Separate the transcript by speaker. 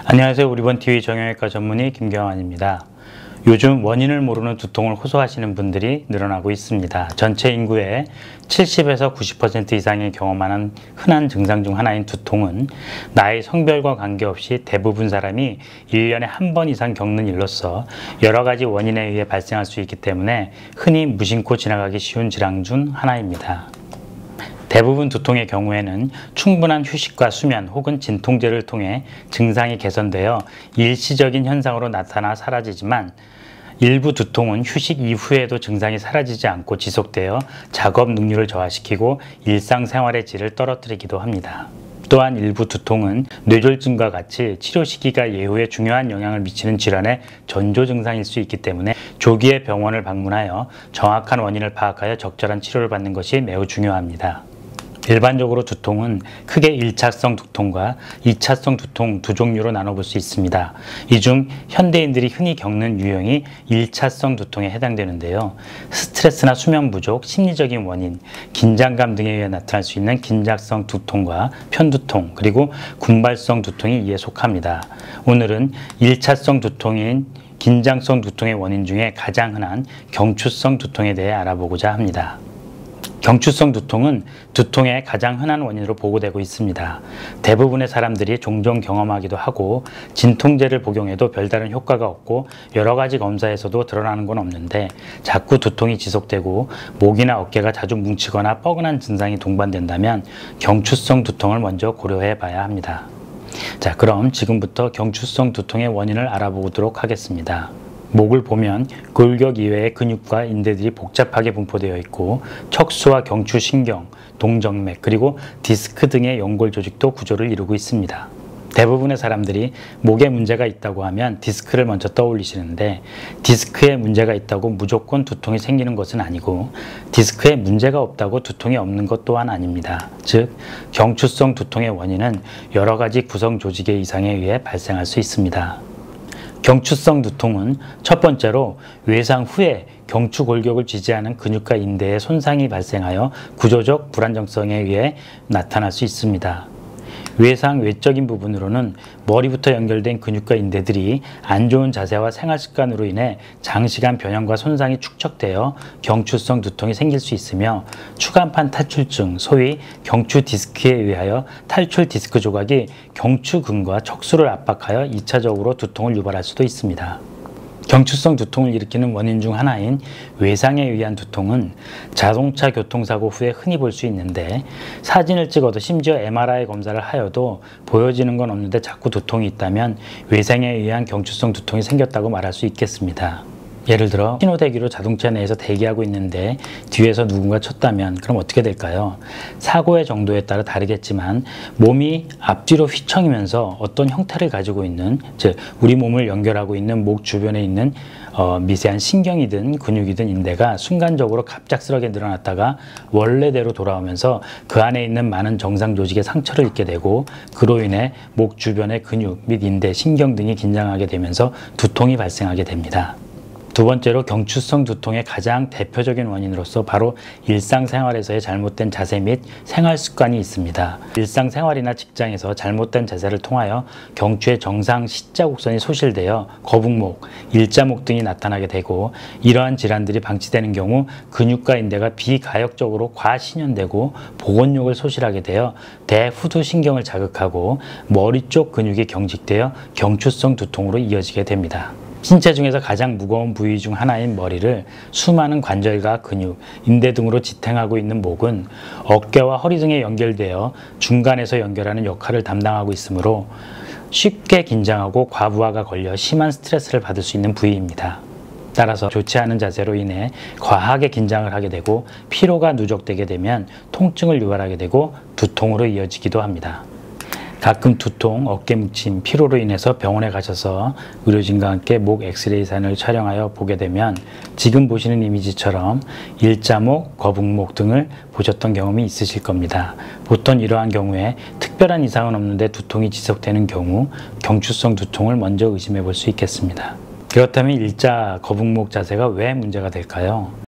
Speaker 1: 안녕하세요. 우리번TV 정형외과 전문의 김경환입니다. 요즘 원인을 모르는 두통을 호소하시는 분들이 늘어나고 있습니다. 전체 인구의 70에서 90% 이상이 경험하는 흔한 증상 중 하나인 두통은 나이, 성별과 관계없이 대부분 사람이 1년에 한 번 이상 겪는 일로서 여러 가지 원인에 의해 발생할 수 있기 때문에 흔히 무심코 지나가기 쉬운 질환 중 하나입니다. 대부분 두통의 경우에는 충분한 휴식과 수면 혹은 진통제를 통해 증상이 개선되어 일시적인 현상으로 나타나 사라지지만 일부 두통은 휴식 이후에도 증상이 사라지지 않고 지속되어 작업 능률을 저하시키고 일상생활의 질을 떨어뜨리기도 합니다. 또한 일부 두통은 뇌졸중과 같이 치료 시기가 예후에 중요한 영향을 미치는 질환의 전조 증상일 수 있기 때문에 조기에 병원을 방문하여 정확한 원인을 파악하여 적절한 치료를 받는 것이 매우 중요합니다. 일반적으로 두통은 크게 1차성 두통과 2차성 두통 두 종류로 나눠볼 수 있습니다. 이 중 현대인들이 흔히 겪는 유형이 1차성 두통에 해당되는데요. 스트레스나 수면 부족, 심리적인 원인, 긴장감 등에 의해 나타날 수 있는 긴장성 두통과 편두통, 그리고 군발성 두통이 이에 속합니다. 오늘은 1차성 두통인 긴장성 두통의 원인 중에 가장 흔한 경추성 두통에 대해 알아보고자 합니다. 경추성 두통은 두통의 가장 흔한 원인으로 보고되고 있습니다. 대부분의 사람들이 종종 경험하기도 하고 진통제를 복용해도 별다른 효과가 없고 여러 가지 검사에서도 드러나는 건 없는데 자꾸 두통이 지속되고 목이나 어깨가 자주 뭉치거나 뻐근한 증상이 동반된다면 경추성 두통을 먼저 고려해 봐야 합니다. 자, 그럼 지금부터 경추성 두통의 원인을 알아보도록 하겠습니다. 목을 보면 골격 이외의 근육과 인대들이 복잡하게 분포되어 있고 척수와 경추신경, 동정맥, 그리고 디스크 등의 연골 조직도 구조를 이루고 있습니다. 대부분의 사람들이 목에 문제가 있다고 하면 디스크를 먼저 떠올리시는데 디스크에 문제가 있다고 무조건 두통이 생기는 것은 아니고 디스크에 문제가 없다고 두통이 없는 것 또한 아닙니다. 즉, 경추성 두통의 원인은 여러 가지 구성 조직의 이상에 의해 발생할 수 있습니다. 경추성 두통은 첫 번째로 외상 후에 경추 골격을 지지하는 근육과 인대에 손상이 발생하여 구조적 불안정성에 의해 나타날 수 있습니다. 외상 외적인 부분으로는 머리부터 연결된 근육과 인대들이 안 좋은 자세와 생활 습관으로 인해 장시간 변형과 손상이 축적되어 경추성 두통이 생길 수 있으며 추간판 탈출증, 소위 경추 디스크에 의하여 탈출 디스크 조각이 경추근과 척수를 압박하여 2차적으로 두통을 유발할 수도 있습니다. 경추성 두통을 일으키는 원인 중 하나인 외상에 의한 두통은 자동차 교통사고 후에 흔히 볼 수 있는데 사진을 찍어도 심지어 MRI 검사를 하여도 보여지는 건 없는데 자꾸 두통이 있다면 외상에 의한 경추성 두통이 생겼다고 말할 수 있겠습니다. 예를 들어 신호대기로 자동차 내에서 대기하고 있는데 뒤에서 누군가 쳤다면 그럼 어떻게 될까요? 사고의 정도에 따라 다르겠지만 몸이 앞뒤로 휘청이면서 어떤 형태를 가지고 있는, 즉 우리 몸을 연결하고 있는 목 주변에 있는 미세한 신경이든 근육이든 인대가 순간적으로 갑작스럽게 늘어났다가 원래대로 돌아오면서 그 안에 있는 많은 정상 조직에 상처를 입게 되고 그로 인해 목 주변의 근육 및 인대, 신경 등이 긴장하게 되면서 두통이 발생하게 됩니다. 두 번째로 경추성 두통의 가장 대표적인 원인으로서 바로 일상생활에서의 잘못된 자세 및 생활 습관이 있습니다. 일상생활이나 직장에서 잘못된 자세를 통하여 경추의 정상 십자곡선이 소실되어 거북목, 일자목 등이 나타나게 되고 이러한 질환들이 방치되는 경우 근육과 인대가 비가역적으로 과신연되고 복원력을 소실하게 되어 대후두신경을 자극하고 머리 쪽 근육이 경직되어 경추성 두통으로 이어지게 됩니다. 신체 중에서 가장 무거운 부위 중 하나인 머리를 수많은 관절과 근육, 인대 등으로 지탱하고 있는 목은 어깨와 허리 등에 연결되어 중간에서 연결하는 역할을 담당하고 있으므로 쉽게 긴장하고 과부하가 걸려 심한 스트레스를 받을 수 있는 부위입니다. 따라서 좋지 않은 자세로 인해 과하게 긴장을 하게 되고 피로가 누적되게 되면 통증을 유발하게 되고 두통으로 이어지기도 합니다. 가끔 두통, 어깨 뭉침, 피로로 인해서 병원에 가셔서 의료진과 함께 목 엑스레이 사진을 촬영하여 보게 되면 지금 보시는 이미지처럼 일자목, 거북목 등을 보셨던 경험이 있으실 겁니다. 보통 이러한 경우에 특별한 이상은 없는데 두통이 지속되는 경우 경추성 두통을 먼저 의심해 볼 수 있겠습니다. 그렇다면 일자 거북목 자세가 왜 문제가 될까요?